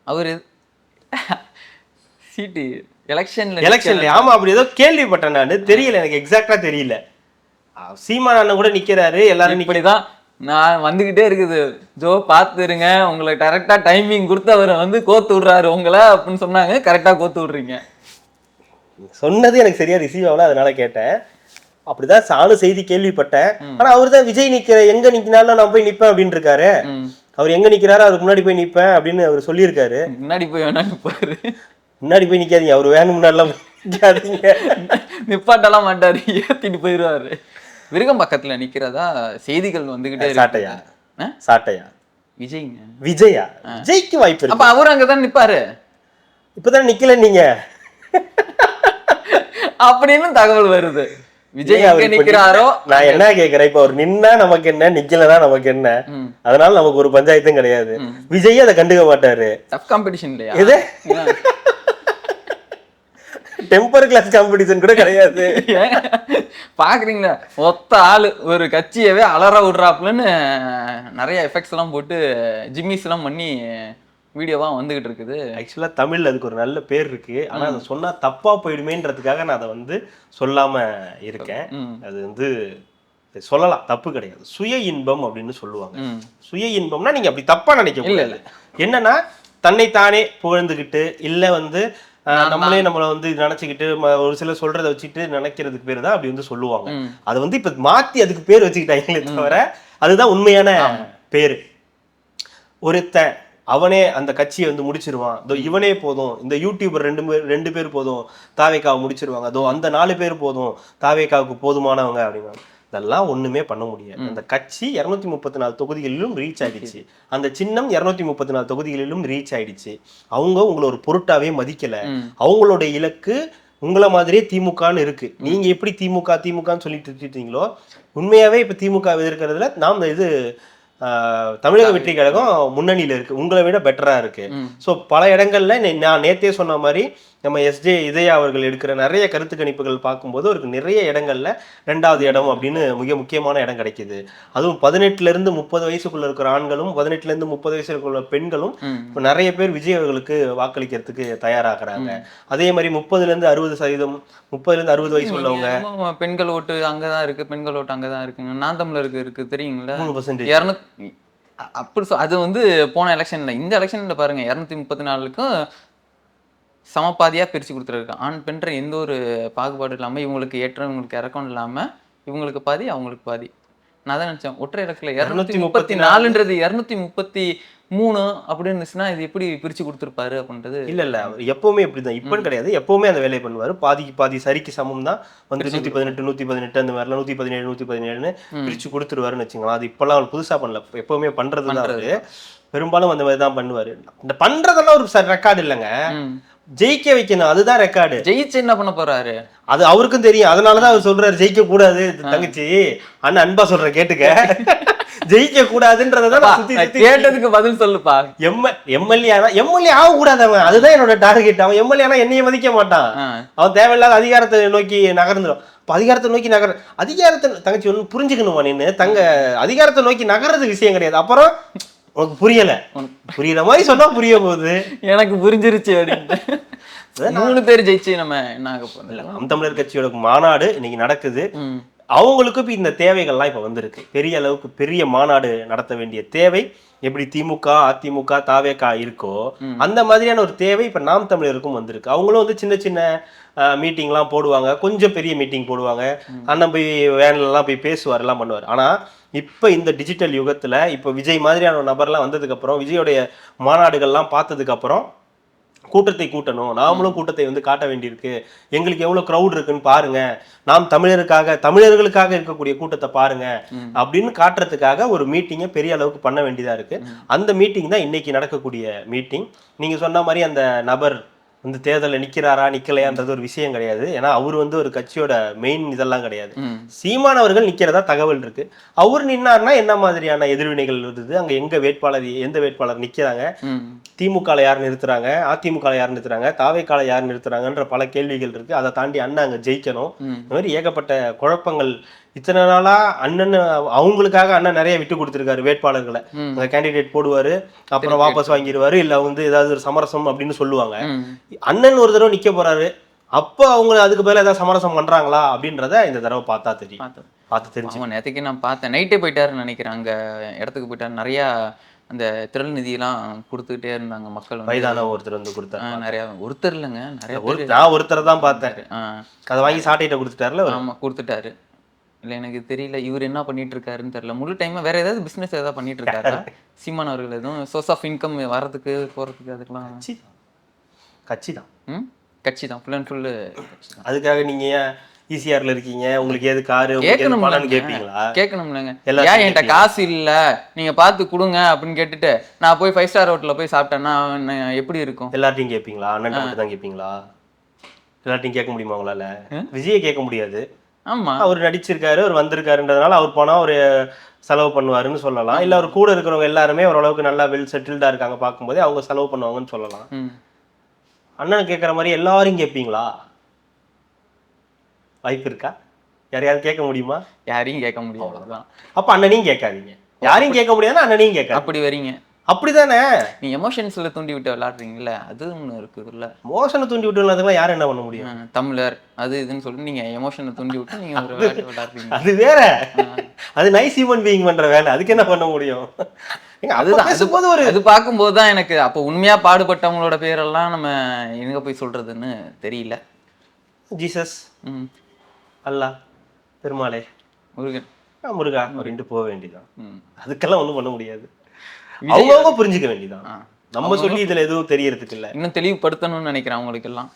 அவரு சீட்டு எலெக்ஷன்ல. ஆமா, அப்படி ஏதோ கேள்விப்பட்டேன் நானு, தெரியல எனக்கு எக்ஸாக்டா தெரியல. சீமான் அண்ணன் கூட நிக்கிறாரு. எல்லாரும் இப்படிதான் நான் வந்துகிட்டே இருக்குது, ஜோ பாத்துருங்க உங்களுக்கு கரெக்டா டைமிங் கொடுத்து அவரை வந்து கோத்து விடுறாரு உங்களை அப்படின்னு சொன்னாங்க. கரெக்டா கோத்து விடுறீங்க. சொன்னது எனக்கு சரியா ரிசீவ் ஆகல, அதனால கேட்டேன். அப்படிதான் சாணு செய்தி கேள்விப்பட்டேன். ஆனா அவரு தான் விஜய் எங்க நிக்கினாலும் நான் போய் நிப்பேன் அப்படின்னு இருக்காரு. அவர் எங்க நிக்கிறாரு அவருக்கு முன்னாடி போய் நிப்பேன் அப்படின்னு அவர் சொல்லியிருக்காரு. முன்னாடி போய் வேணா நிப்பாரு, முன்னாடி போய் நிக்காதீங்க, அவரு வேணும் முன்னாடி நிப்பாட்டலாம் மாட்டாரு, ஏத்திட்டு போயிடுவாரு. விருகம்பாக்கத்துல நிக்கிறதா செய்திகள் வந்துகிட்டே சாட்டையா இருக்கு. சாட்டையா விஜய்ங்க. விஜயா? விஜய்க்கு வாய்ப்பு இருக்கு. அப்ப அவரு அங்கதான் நிப்பாரு. இப்பதான் நிக்கல நீங்க அப்படின்னு தகவல் வருது. விஜய் எங்க நிக்கிறாரோ. நான் என்ன கேக்குறேன், இப்ப அவர் நின்னா நமக்கு என்ன, நிக்கலனா நமக்கு என்ன? அதனால நமக்கு ஒரு பஞ்சாயத்தும் கிடையாது. விஜய் அதை கண்டுக்க மாட்டாரு. டஃப் காம்படிஷன் இல்லையா இது? டெம்பர் கிளாஸ் காம்படிஷன் கூட கிடையாது. பாக்குறீங்களா, ஒத்த ஆளு ஒரு கட்சியவே அலற விடுறாப்புலன்னு நிறைய எஃபெக்ட்ஸ் எல்லாம் போட்டு ஜிம்மிஸ் எல்லாம் பண்ணி வீடியோவா வந்துகிட்டு இருக்குது. ஆக்சுவலா தமிழ்ல அதுக்கு ஒரு நல்ல பேர் இருக்கு. ஆனா அதை சொன்னா தப்பா போயிடுமேன்றதுக்காக நான் அதை வந்து சொல்லாம இருக்கேன். அது வந்து சொல்லலாம், தப்பு கிடையாது. சுய இன்பம் அப்படின்னு சொல்லுவாங்க. சுய இன்பம்னா நீங்க அப்படி தப்பா நினைக்க முடியல. என்னன்னா தன்னைத்தானே புகழ்ந்துகிட்டு இல்ல வந்து நம்மளே நம்மளை வந்து நினைச்சுக்கிட்டு ஒரு சிலர் சொல்றதை வச்சுட்டு நினைக்கிறதுக்கு பேர் தான் அப்படி வந்து சொல்லுவாங்க. அதை வந்து இப்ப மாத்தி அதுக்கு பேர் வச்சுக்கிட்டாங்களே தவிர அதுதான் உண்மையான பேரு. ஒருத்தன் அவனே அந்த கட்சியை வந்து முடிச்சிருவான், அதோ இவனே போதும், இந்த யூடியூபர் ரெண்டு பேர் போதும் தாவேக்காவை முடிச்சிருவாங்க, அதோ அந்த 4 பேர் போதும் தாவேக்காவுக்கு போதுமானவங்க அப்படின்னா இதெல்லாம் ஒண்ணுமே பண்ண முடியாது. அந்த கட்சி 234 தொகுதிகளிலும் ரீச் ஆயிடுச்சு. அந்த சின்னம் 234 தொகுதிகளிலும் ரீச் ஆயிடுச்சு. அவங்க உங்களை ஒரு பொருட்டாவே மதிக்கல. அவங்களோட இலக்கு உங்களை மாதிரியே திமுகன்னு இருக்கு. நீங்க எப்படி திமுகன்னு சொல்லிட்டு இருக்கீங்களோ உண்மையாவே இப்ப திமுக எதிர்க்கிறதுல நாம் இது தமிழக வெற்றி கழகம் முன்னணியில இருக்கு, உங்களை விட பெட்டரா இருக்கு. ஸோ பல இடங்கள்ல நான் நேத்தே சொன்ன மாதிரி நம்ம எஸ்ஜே இதயா அவர்கள் எடுக்கிற நிறைய கருத்து கணிப்புகள் பார்க்கும்போது அவருக்கு நிறைய இடங்கள்ல 2வது இடம் அப்படின்னு மிக முக்கியமான இடம் கிடைக்குது. அதுவும் 18ல இருந்து 30 வயசுக்குள்ள இருக்கிற ஆண்களும் 18ல இருந்து 30 வயசுக்குள்ள பெண்களும் இப்போ நிறைய பேர் விஜய் அவர்களுக்கு வாக்களிக்கிறதுக்கு தயாராகிறாங்க. அதே மாதிரி 30ல இருந்து 60%, 30ல இருந்து 60 வயசு உள்ளவங்க பெண்கள் ஓட்டு அங்கதான் இருக்கு, பெண்கள் ஓட்டு அங்கதான் இருக்குங்க. நான் தமிழருக்கு இருக்கு தெரியுங்களா, 3%. அப்படி அது வந்து போன எலெக்ஷன்ல, இந்த எலெக்ஷன்ல பாருங்க 234க்கும் சமபாதியா பிரிச்சு கொடுத்துருக்கு. ஆண் பெண்ற எந்த ஒரு பாகுபாடு இல்லாம இவங்களுக்கு ஏற்றம் இவங்களுக்கு இறக்கம் இல்லாம இவங்களுக்கு பாதி அவங்களுக்கு பாதி. நான் தான் நினைச்சேன் ஒற்றை இலக்குல 234ன்றது 233 அப்படின்னு இருந்துச்சுன்னா இது எப்படி பிரிச்சு கொடுத்துருப்பாரு அப்படின்றது. இல்ல அவர் எப்பவுமே இப்படிதான், இப்பன்னு கிடையாது, எப்பவுமே அந்த வேலையை பண்ணுவாரு. பாதிக்கு பாதி சரிக்கு சமம் தான் வந்து 118 118 அந்த மாதிரிலாம் 117 117ன்னு பிரிச்சு கொடுத்துருவாருன்னு வச்சுங்களா. அது இப்பெல்லாம் அவர் புதுசா பண்ணல, எப்பவுமே பண்றதுதான். அவரு பெரும்பாலும் அந்த மாதிரி தான் பண்ணுவாரு. இந்த பண்றதெல்லாம் ஒரு ரெக்கார்டு இல்லைங்க, ஜெயிக்க வைக்கணும், அதுதான் ரெக்கார்டு. ஜெயிச்சு என்ன பண்ண போறாரு அது அவருக்கும் தெரியும். அதனாலதான் அவர் சொல்றாரு ஜெயிக்க கூடாது. தங்கச்சி அண்ணன் அன்பா சொல்ற கேட்டுக்க, ஜெயிக்க கூடாதுன்றதான் கேட்டதுக்கு பதில் சொல்லுப்பா. எம்எல்ஏ ஆக கூடாது அவன், அதுதான் என்னோட டார்கெட். அவன் எம்எல்ஏ ஆனா என்னைய மதிக்க மாட்டான், அவன் தேவையில்லாத அதிகாரத்தை நோக்கி நகர்ந்துடும். அதிகாரத்தை நோக்கி அதிகாரத்தை தங்கச்சி ஒண்ணு புரிஞ்சுக்கணுமா, நின்று அதிகாரத்தை நோக்கி நகர்றது விஷயம் கிடையாது. அப்புறம் உனக்கு புரியல, புரியுற மாதிரி சொன்னா புரிய போகுது, எனக்கு புரிஞ்சிருச்சு அப்படின்னு 3 பேர் ஜெயிச்சு நம்ம என்ன ஆக போறோம். நாம் தமிழர் கட்சியோட மாநாடு இன்னைக்கு நடக்குது. அவங்களுக்கு இப்ப இந்த தேவைகள்லாம் இப்ப வந்திருக்கு. பெரிய அளவுக்கு பெரிய மாநாடு நடத்த வேண்டிய தேவை எப்படி திமுக அதிமுக தாவேகா இருக்கோ அந்த மாதிரியான ஒரு தேவை இப்ப நாம் தமிழருக்கும் வந்திருக்கு. அவங்களும் வந்து சின்ன சின்ன மீட்டிங்லாம் போடுவாங்க, கொஞ்சம் பெரிய மீட்டிங் போடுவாங்க, அண்ணன் போய் வேன்லாம் போய் பேசுவார், எல்லாம் பண்ணுவார். ஆனா இப்ப இந்த டிஜிட்டல் யுகத்துல இப்ப விஜய் மாதிரியான ஒரு நபர்லாம் வந்ததுக்கு அப்புறம், விஜயோடைய மாநாடுகள்லாம் பார்த்ததுக்கு அப்புறம் கூட்டத்தை கூட்டணும், நாமளும் கூட்டத்தை வந்து காட்ட வேண்டியிருக்கு, எங்களுக்கு எவ்வளவு கிரௌட் இருக்குன்னு பாருங்க, நாம் தமிழர்களுக்காக இருக்கக்கூடிய கூட்டத்தை பாருங்க அப்படின்னு காட்டுறதுக்காக ஒரு மீட்டிங்கை பெரிய அளவுக்கு பண்ண வேண்டியதா இருக்கு. அந்த மீட்டிங் தான் இன்னைக்கு நடக்கக்கூடிய மீட்டிங். நீங்க சொன்ன மாதிரி அந்த நபர் வந்து தேர்தலில் நிக்கிறாரா நிக்கலையான்றது ஒரு விஷயம் கிடையாது. ஏன்னா அவர் வந்து ஒரு கட்சியோட மெயின் இதெல்லாம் கிடையாது. சீமான் அவர்கள் நிக்கிறதா தகவல் இருக்கு. அவர் நின்னார்னா என்ன மாதிரியான எதிர்வினைகள் வருது, அங்க எந்த வேட்பாளர் நிக்கிறாங்க, திமுக யார் நிறுத்துறாங்க, அதிமுக யார் நிறுத்துறாங்க, தாவேக்கால யார் நிறுத்துறாங்கன்ற பல கேள்விகள் இருக்கு. அதை தாண்டி அண்ணன் அங்க ஜெயிக்கணும். இந்த மாதிரி ஏகப்பட்ட குழப்பங்கள். இத்தனை நாளா அண்ணன் அவங்களுக்காக அண்ணன் நிறைய விட்டு கொடுத்துருக்காரு வேட்பாளர்களை. அந்த கேண்டிடேட் போடுவாரு, அப்புறம் வாபஸ் வாங்கிடுவாரு, இல்ல வந்து ஏதாவது ஒரு சமரசம் அப்படின்னு சொல்லுவாங்க. அண்ணன் ஒரு தடவை நிக்க போறாரு, அப்போ அவங்க அதுக்கு பதிலாக ஏதாவது சமரசம் பண்றாங்களா அப்படின்றத இந்த தடவை பார்த்தா தெரியும். பார்த்து தெரிஞ்சு நேற்றுக்கு நான் பார்த்தேன், நைட்டே போயிட்டாருன்னு நினைக்கிறேன். அங்க இடத்துக்கு போயிட்டாரு. நிறைய அந்த திரள் நிதியெல்லாம் கொடுத்துக்கிட்டே இருந்தாங்க மக்கள். வயதான ஒருத்தர் வந்து கொடுத்தாரு. நிறைய ஒருத்தர் இல்லைங்க, நிறைய நான் ஒருத்தரை தான் பார்த்தேன். அதை வாங்கி சாட்டையிட்ட கொடுத்துட்டாருல. ஆமா கொடுத்துட்டாரு. இல்லை எனக்கு தெரியல இவர் என்ன பண்ணிட்டு இருக்காருன்னு தெரியல. முழு டைமா வேற ஏதாவது பிசினஸ் ஏதாவது பண்ணிட்டு இருக்காரா சீமான் அவர்கள்? எதுவும் சோர்ஸ் ஆஃப் இன்கம் வரதுக்கு போறதுக்கு அதுக்கெல்லாம் கட்சி தான் ஃபுல் அண்ட் ஃபுல். அதுக்காக நீங்க ஈசிஆர்ல இருக்கீங்க, உங்களுக்கு ஏது காரு, உங்களுக்கு ஏது பணம்னு கேட்பீங்களா? கேட்கணும்லங்க. எல்லாத்தையும் ஏன் என்கிட்ட காசு இல்ல நீங்க பார்த்து கொடுங்க அப்படின்னு கேட்டுட்டு நான் போய் 5 ஸ்டார் ஹோட்டல்ல போய் சாப்பிட்டேன்னா எப்படி இருக்கும்? எல்லார்ட்டையும் கேட்பீங்களா? அண்ணன் மட்டும் தான் கேட்பீங்களா? எல்லார்ட்டையும் கேட்க முடியுமா உங்களால? விஜயை கேட்க முடியாது. ஆமா, அவர் நடிச்சிருக்காரு, அவர் வந்திருக்காருன்றதுனால அவர் பணம் ஒரு செலவு பண்ணுவாருன்னு சொல்லலாம். இல்ல அவர் கூட இருக்கிறவங்க எல்லாருமே ஓரளவுக்கு நல்லா வெல் செட்டில்டா இருக்காங்க பார்க்கும்போதே அவங்க செலவு பண்ணுவாங்கன்னு சொல்லலாம். அண்ணன் கேட்குற மாதிரி எல்லாரும் கேட்பீங்களா? வாய்ப்பு இருக்கா? யாரையாவது கேட்க முடியுமா? யாரையும் கேட்க முடியும், அவ்வளவுதான். அப்ப அண்ணனையும் கேட்காதீங்க. யாரையும் கேட்க முடியாதுன்னா அண்ணனையும் கேட்காது. அப்படி வரீங்க. அப்படிதானே? நீ எமோஷன்ஸ்ல தூண்டி விட்டு விளையாடுறீங்கல்ல, அது ஒண்ணு இருக்குதுல்ல. மோஷனை தூண்டி விட்டு விளையாடுறதுலாம் யாரும் என்ன பண்ண முடியும்? தமிழர் அது இதுன்னு சொல்லிட்டு நீங்க எமோஷனை தூண்டி விட்டு நீங்க ஒரு விளையாட்டு விளையாடுறீங்க. அது வேற. அது நைஸ் ஹியூமன் பீயிங் பண்ற வேலை. அதுக்கு என்ன பண்ண முடியும்? அதுதான் அது பார்க்கும்போது தான் எனக்கு அப்போ உண்மையா பாடுபட்டவங்களோட பேரெல்லாம் நம்ம எங்க போய் சொல்றதுன்னு தெரியல. ஜீசஸ், அல்லா, பெருமாளே, முருகன், முருகா அப்படின்ட்டு போக வேண்டியதான். அதுக்கெல்லாம் ஒண்ணும் பண்ண முடியாது. அவங்க புரிஞ்சுக்க வேண்டியதான். நம்ம சொல்லி இதுல எதுவும் தெரியறதுக்கு இல்ல. இன்னும் தெளிவுபடுத்தணும்னு நினைக்கிறேன். அவங்களுக்கு எல்லாம்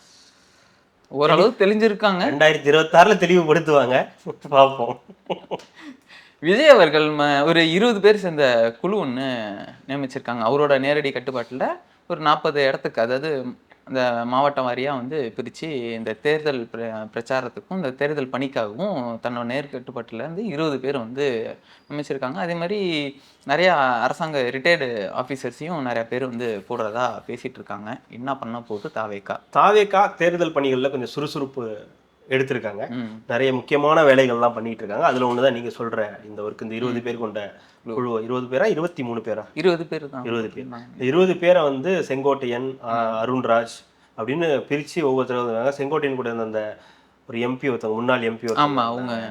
ஓரளவு தெளிஞ்சிருக்காங்க. 2026ல தெளிவுபடுத்துவாங்க, பார்ப்போம். விஜய் அவர்கள் ஒரு 20 பேர் சேர்ந்த குழு ஒன்று நியமிச்சிருக்காங்க. அவரோட நேரடி கட்டுப்பாட்டில் ஒரு 40 இடத்துக்கு, அதாவது அந்த மாவட்டம் வாரியாக வந்து பிரித்து இந்த தேர்தல் பிரச்சாரத்துக்கும் இந்த தேர்தல் பணிக்காகவும் தன்னோட நேர்கட்டுப்பாட்டில் வந்து 20 பேர் வந்து நியமிச்சிருக்காங்க. அதே மாதிரி நிறையா அரசாங்க ரிட்டையர்டு ஆஃபீஸர்ஸையும் நிறையா பேர் வந்து போடுறதா பேசிகிட்டு இருக்காங்க. என்ன பண்ண போட்டு தாவேக்கா தேர்தல் பணிகளில் கொஞ்சம் சுறுசுறுப்பு எடுத்திருக்காங்க. நிறைய முக்கியமான வேலைகள்லாம் பண்ணிட்டு இருக்காங்க. அதுல ஒண்ணுதான் நீங்க சொல்ற இந்த ஒர்க். இந்த 20 பேர் கொண்ட குழு, 20 பேரா 23 பேரா? 20 பேர் தான். 20 பேர். 20 பேரை வந்து செங்கோட்டையன், அருண்ராஜ் அப்படின்னு பிரிச்சு ஒவ்வொருத்தரும் செங்கோட்டையன் கூட இருந்த அந்த ஒரு எம்பி ஒருத்தவங்க, முன்னாள் எம்பி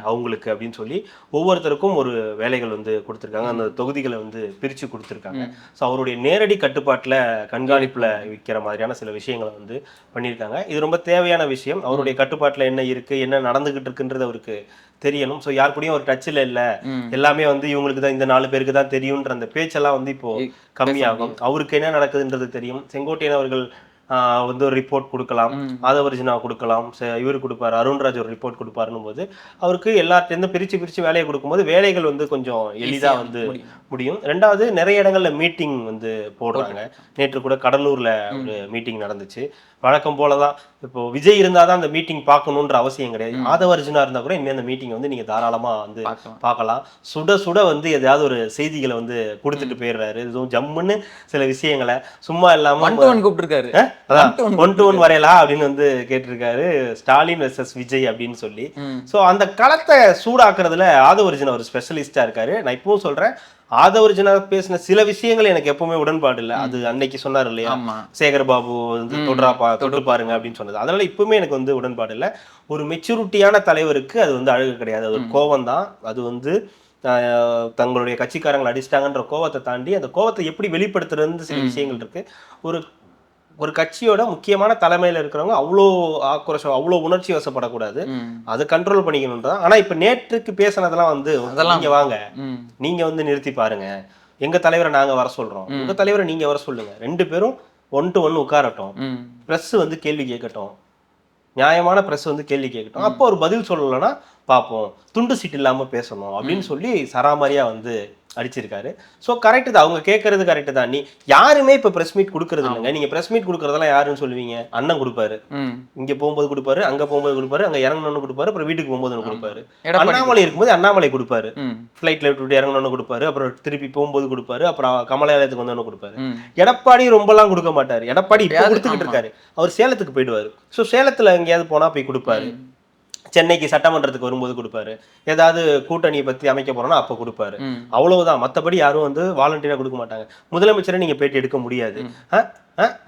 அவங்களுக்கு அப்படின்னு சொல்லி ஒவ்வொருத்தருக்கும் ஒரு வேலைகள் வந்து கொடுத்துருக்காங்க. அந்த தொகுதிகளை வந்து பிரிச்சு கொடுத்துருக்காங்க. ஸோ அவருடைய நேரடி கட்டுப்பாட்டில் கண்காணிப்புல விற்கிற மாதிரியான சில விஷயங்களை வந்து பண்ணியிருக்காங்க. இது ரொம்ப தேவையான விஷயம். அவருடைய கட்டுப்பாட்டில் என்ன இருக்கு, என்ன நடந்துகிட்டு இருக்குன்றது அவருக்கு தெரியணும். ஸோ யார் கூடயும் ஒரு டச்சில் இல்லை, எல்லாமே வந்து இவங்களுக்கு தான், இந்த 4 பேருக்கு தான் தெரியும்ன்ற அந்த பேச்செல்லாம் வந்து இப்போ கம்மியாகும். அவருக்கு என்ன நடக்குதுன்றது தெரியும். செங்கோட்டையன் அவர்கள் வந்து ஒரு ரிப்போர்ட் கொடுக்கலாம், ஆதவர்ஜினா கொடுக்கலாம், இவர் கொடுப்பாரு, அருண்ராஜ் ஒரு ரிப்போர்ட் கொடுப்பாருன்னு போது அவருக்கு எல்லாத்தையும் பிரிச்சு வேலையை கொடுக்கும்போது வேலைகள் வந்து கொஞ்சம் எளிதா வந்து முடியும். ரெண்டாவது, நிறைய இடங்கள்ல மீட்டிங் வந்து போடுறாங்க. நேற்று கூட கடலூர்ல ஒரு மீட்டிங் நடந்துச்சு. வழக்கம் போலதான். இப்போ விஜய் இருந்தாதான் அந்த மீட்டிங் பார்க்கணுன்ற அவசியம் கிடையாது. ஆதவர்ஜினா இருந்தா கூட இனிமே அந்த மீட்டிங் வந்து நீங்க தாராளமா வந்து பார்க்கலாம். சுட வந்து ஏதாவது ஒரு செய்திகளை வந்து கொடுத்துட்டு போயிடுறாரு. இதுவும் ஜம்முன்னு சில விஷயங்களை சும்மா இல்லாம கூப்பிட்டுருக்காரு. அதான் 1-to-1 வரையலாம் அப்படின்னு வந்து கேட்டிருக்காரு, ஸ்டாலின் வெர்சஸ் விஜய் அப்படின்னு சொல்லி. சோ அந்த களத்தை சூடாக்குறதுல ஆதவர்ஜினா ஒரு ஸ்பெஷலிஸ்டா இருக்காரு. நான் இப்பவும் சொல்றேன், ஆதவர்ஜினா பேசின சில விஷயங்கள் எனக்கு எப்பவுமே உடன்பாடு இல்லை. அது அன்னைக்கு சொன்னார் இல்லையா, சேகர் பாபு வந்து தொட்டு பாருங்க அப்படின்னு சொன்னது. அதனால இப்பவுமே எனக்கு வந்து உடன்பாடு இல்லை. ஒரு மெச்சூரிட்டியான தலைவருக்கு அது வந்து அழகு கிடையாது, அது ஒரு கோவம் தான். அது வந்து தங்களுடைய கட்சிக்காரங்களை அடிச்சிட்டாங்கன்ற கோவத்தை தாண்டி அந்த கோவத்தை எப்படி வெளிப்படுத்துறது சில விஷயங்கள் இருக்கு. ஒரு கட்சியோட முக்கியமான தலைமையில இருக்கிறவங்க அவ்வளோ ஆக்ரோஷம், அவ்வளோ உணர்ச்சி வசப்படக்கூடாது. அதை கண்ட்ரோல் பண்ணிக்கணும்ன்றதான். ஆனா இப்ப நேற்றுக்கு பேசினதெல்லாம் வந்து, நீங்க வாங்க, நீங்க வந்து நிறுத்தி பாருங்க, எங்க தலைவரை நாங்க வர சொல்றோம், உங்க தலைவரை நீங்க வர சொல்லுங்க, 2 பேரும் 1-to-1 உட்காரட்டும், பிரஸ் வந்து கேள்வி கேட்கட்டும், நியாயமான பிரஸ் வந்து கேள்வி கேட்கட்டும், அப்போ ஒரு பதில் சொல்லலைன்னா பார்ப்போம், துண்டு சீட்டு இல்லாம பேசணும் அப்படின்னு சொல்லி சராமரியா வந்து அடிச்சிருக்காரு. ஸோ கரெக்டு தான், அவங்க கேட்கறது கரெக்டு தான். நீ யாருமே இப்போ ப்ரெஸ் மீட் கொடுக்கறது இல்லைங்க. நீங்க ப்ரெஸ் மீட் கொடுக்கறதெல்லாம் யாருன்னு சொல்லுவீங்க? அண்ணன் கொடுப்பாரு, இங்க போகும்போது கொடுப்பாரு, அங்க போகும்போது கொடுப்பாரு, அங்க இறங்கணும்னு கொடுப்பாரு, அப்புறம் வீட்டுக்கு போகும்போது ஒன்று கொடுப்பாரு. அண்ணாமலை இருக்கும்போது அண்ணாமலை கொடுப்பாரு, ஃபிளைட்ல விட்டு இறங்கணும்னு கொடுப்பாரு, அப்புறம் திருப்பி போகும்போது கொடுப்பாரு, அப்புறம் கமலாலயத்துக்கு வந்து ஒன்று கொடுப்பாரு. எடப்பாடி ரொம்பலாம் கொடுக்க மாட்டாரு. எடப்பாடி இப்போ கொடுத்துக்கிட்டு இருக்காரு. அவர் சேலத்துக்கு போயிடுவாரு. ஸோ சேலத்துல எங்கேயாவது போனா போய் கொடுப்பாரு. சென்னைக்கு சட்டமன்றத்துக்கு வரும்போது கொடுப்பாரு. ஏதாவது கூட்டணியை பத்தி அமைக்க போறோம்னா அப்ப கொடுப்பாரு. அவ்வளவுதான். மற்றபடி யாரும் வந்து வாலண்டியரா கொடுக்க மாட்டாங்க. முதலமைச்சரை நீங்க பேட்டி எடுக்க முடியாது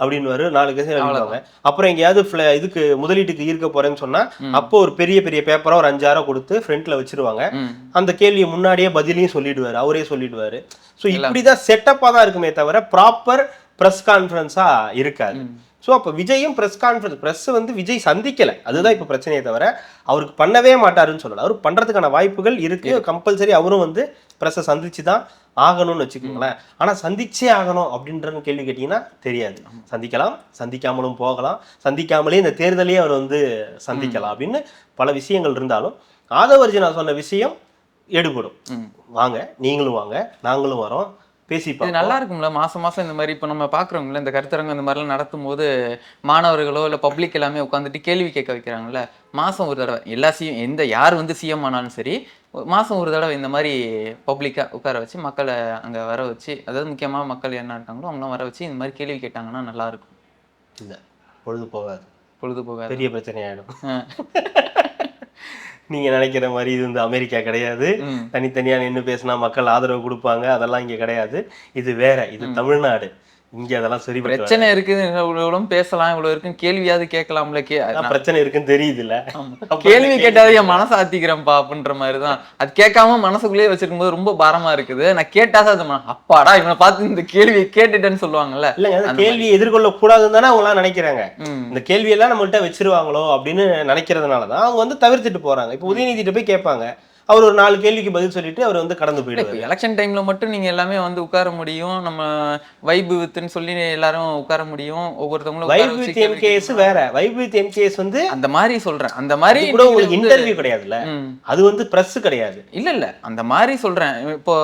அப்படின்னு 4 கேஸ் எழுதுவாங்க. அப்புறம் எங்கேயாவது இதுக்கு முதலீட்டுக்கு ஈர்க்க போறேன்னு சொன்னா அப்போ ஒரு பெரிய பேப்பரா ஒரு 5-6 கொடுத்து ஃப்ரண்ட்ல வச்சிருவாங்க. அந்த கேள்வியை முன்னாடியே பதிலையும் சொல்லிடுவாரு, அவரே சொல்லிடுவாரு. ஸோ இப்படிதான் செட்டப்பா தான் இருக்குமே தவிர ப்ராப்பர் ப்ரெஸ் கான்ஃபரன்ஸா இருக்காது. ஸோ அப்போ விஜயும் ப்ரெஸ் வந்து விஜய் சந்திக்கலை, அதுதான் இப்போ பிரச்சனையே தவிர அவருக்கு பண்ணவே மாட்டாருன்னு சொல்லலை. அவர் பண்ணுறதுக்கான வாய்ப்புகள் இருக்கு, கம்பல்சரி அவரும் வந்து ப்ரெஸ்ஸை சந்திச்சு தான் ஆகணும்னு வச்சுக்கோங்களேன். ஆனால் சந்திச்சே ஆகணும் அப்படின்ற கேள்வி கேட்டிங்கன்னா தெரியாது. சந்திக்கலாம், சந்திக்காமலும் போகலாம், சந்திக்காமலே இந்த தேர்தலையே அவர் வந்து சந்திக்கலாம் அப்படின்னு பல விஷயங்கள் இருந்தாலும் ஆதவர்ஜுனா சொன்ன விஷயம் எடுபடும். வாங்க, நீங்களும் வாங்க, நாங்களும் வரோம், பேசிப்போம். இது நல்லா இருக்கும்ல, மாசம் மாசம் இந்த மாதிரி இப்போ நம்ம பார்க்குறோம்ல, இந்த கருத்தரங்கம் இந்த மாதிரிலாம் நடத்தும் போது மாணவர்களோ இல்லை பப்ளிக் எல்லாமே உட்காந்துட்டு கேள்வி கேட்க வைக்கிறாங்கல்ல. மாதம் ஒரு தடவை எல்லா யார் வந்து சிஎம் ஆனாலும் சரி, மாதம் ஒரு தடவை இந்த மாதிரி பப்ளிக்காக உட்கார வச்சு மக்களை அங்கே வர வச்சு, அதாவது முக்கியமாக மக்கள் என்ன இருக்காங்களோ அவங்களாம் வர வச்சு இந்த மாதிரி கேள்வி கேட்டாங்கன்னா நல்லா இருக்கும். இல்லை, பொழுது போகாது, பொழுது போகாது, பெரிய பிரச்சனை ஆகிடும். நீங்க நினைக்கிற மாதிரி இது வந்து அமெரிக்கா கிடையாது, தனித்தனியா நின்று பேசினா மக்கள் ஆதரவு கொடுப்பாங்க, அதெல்லாம் இங்க கிடையாது. இது வேற, இது தமிழ்நாடு. இங்க அதெல்லாம் சரி, பிரச்சனை இருக்கு, இவ்வளவு பேசலாம், இவ்வளவு இருக்குன்னு கேள்வியாவது கேட்கலாம்ல. பிரச்சனை இருக்குன்னு தெரியுது இல்ல, கேள்வி கேட்டாவது என் மனசை ஆத்திக்கிறேன்ப்பா அப்படின்ற மாதிரிதான். அது கேட்காம மனசுக்குள்ளேயே வச்சிருக்கும் போது ரொம்ப பாரமா இருக்குது. நான் கேட்டாதான் அது அப்பாடா இவனை பார்த்து இந்த கேள்வியை கேட்டுட்டேன்னு சொல்லுவாங்கல்ல. இல்லைங்க, அந்த கேள்வியை எதிர்கொள்ள கூடாதுன்னு தானே அவங்க எல்லாம் நினைக்கிறாங்க. இந்த கேள்வியெல்லாம் நம்மள்ட்ட வச்சிருவாங்களோ அப்படின்னு நினைக்கிறதுனாலதான் அவங்க வந்து தவிர்த்துட்டு போறாங்க. இப்ப உதயநிதிட்ட போய் கேட்பாங்க, அவர் ஒரு 4 கேள்விக்கு பதில் சொல்லிட்டு அவர் வந்து கடந்து போயிடுவாரு. எலெக்ஷன் டைம்ல மட்டும் நீங்க எல்லாமே வந்து உட்கார முடியும், நம்ம வைப் வித்ன்னு சொல்லி எல்லாரும் உட்கார முடியும். ஒவ்வொருத்தவங்களும் வைப் வித் எம்கேஎஸ் வேற, வைப் வித் எம்கேஎஸ் வந்து அந்த மாதிரி சொல்றேன். அந்த மாதிரி கூட உங்களுக்கு இன்டர்வியூ கிடையாதுல்ல, அது வந்து பிரஸ் கிடையாது. இல்ல அந்த மாதிரி சொல்றேன். இப்போ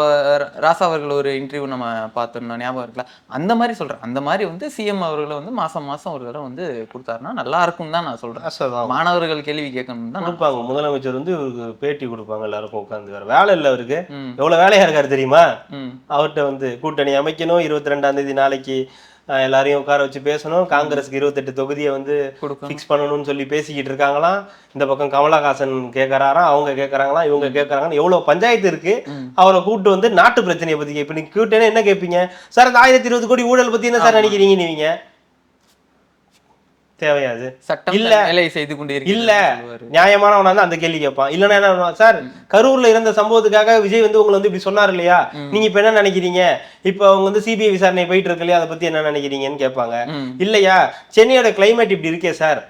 ராசா அவர்கள் ஒரு இன்டர்வியூ நம்ம பார்த்தோம், ஞாபகம் இருக்குல்ல, அந்த மாதிரி சொல்றேன். அந்த மாதிரி வந்து சிஎம் அவர்களை வந்து மாசம் ஒரு தடவை வந்து கொடுத்தாருன்னா நல்லா இருக்கும் தான் நான் சொல்றேன். மாணவர்கள் கேள்வி கேட்கணும் தான் கொடுப்பாங்க. முதலமைச்சர் வந்து பேட்டி கொடுப்பாங்க, எல்லாருக்கும் உட்காந்து. வேற வேலை இல்லை அவருக்கு, எவ்வளவு வேலையா இருக்காரு தெரியுமா? அவர்கிட்ட வந்து கூட்டணி அமைக்கணும், 22ஆம் தேதி நாளைக்கு எல்லாரையும் உட்கார வச்சு பேசணும், காங்கிரஸுக்கு 28 தொகுதியை வந்து ஃபிக்ஸ் பண்ணணும்னு சொல்லி பேசிக்கிட்டு இருக்காங்களாம். இந்த பக்கம் கமலஹாசன் கேட்கறாராம், அவங்க கேட்கறாங்களாம், இவங்க கேட்கறாங்கன்னு எவ்வளவு பஞ்சாயத்து இருக்கு. அவரை கூப்பிட்டு வந்து நாட்டு பிரச்சனையை பத்தி இப்ப நீங்க கூட்டேன்னா என்ன கேட்பீங்க சார்? அந்த 1020 கோடி ஊழல் பத்தி என்ன சார் நினைக்கிறீங்க நீங்க? தேவையாது. இல்ல செய்து கொண்டு இல்ல, நியாயமானவனா தான் அந்த கேள்வி கேட்பான். இல்லன்னா என்ன சார், கரூர்ல இருந்த சம்பவத்துக்காக விஜய் வந்து உங்களை வந்து இப்படி சொன்னார் இல்லையா, நீங்க இப்ப என்ன நினைக்கிறீங்க? இப்ப அவங்க வந்து சிபிஐ விசாரணை போயிட்டு இருக்கு இல்லையா, அதை பத்தி என்ன நினைக்கிறீங்கன்னு கேட்பாங்க. இல்லையா, சென்னையோட கிளைமேட் இப்படி இருக்கே சார்,